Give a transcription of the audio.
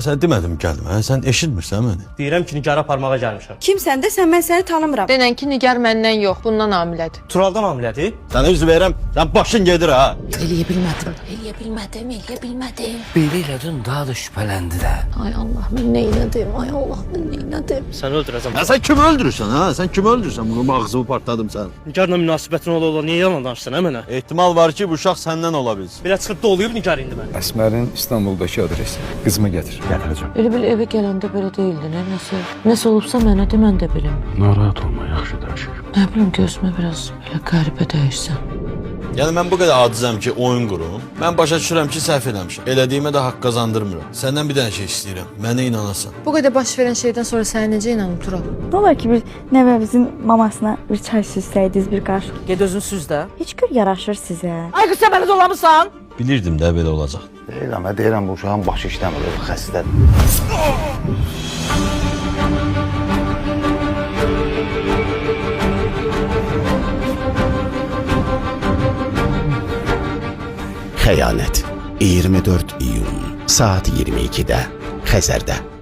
Sən demədim gəlmə, sən eşitmirsən məni. Deyirəm ki, Nigarı aparmağa gəlmişəm. Kimsən də sən, mən səni tanımıram. Denən ki, Nigar məndən yox, bundan hamilədir. Turaldan hamilədir. Sənə üz verirəm, sən başın gedir ha. Eləyə bilmədim. Belə elədin, daha da şübhələndi də. Ay Allah, mən neynədim, ay Allah, mən neynədim. Səni öldürəcəm. Sən kimi öldürürsən ha? Sən kimi öldürürsən? Bunu ağzımı partladım sən. Nigarla münasibətin ola niyə yalan danışdın hə mənə? Ehtimal var ki, bu uşaq səndən ola bilsin. Belə çıxıb da oluyub Nigar indi mən. Əsmərin İstanbuldakı adresi. Qızımı gətir. Gətirəcəm. Elə bil evə gələndə belə deyildi, nəsə olubsa mənə de, mən də bilim. Narahat olma, yaxşı danışır. Nə bilim, gözümə biraz belə qəribə dəyişsən. Yəni mən bu qədər acizəm ki, oyun qurum. Mən başa düşürəm ki, səhv eləmişəm. Elədiyimə də haqq qazandırmıram. Səndən bir dənə şey istəyirəm. Mənə inanasan. Bu qədər baş verən şeydən sonra səni necə inanım, Tural? Ne olar ki bir nəvəmizin mamasına bir çay süzsəydiniz bir qarşı. Ged özün süz də. Heç gör yaraşır sizə. Ay qız sən məni dolamısan? Bilirdim də belə olacaq. Deyirəm, bu uşağın başı işləmir, xəstədir. Xəyanət 24 iyun saat 22-də Xəzərdə.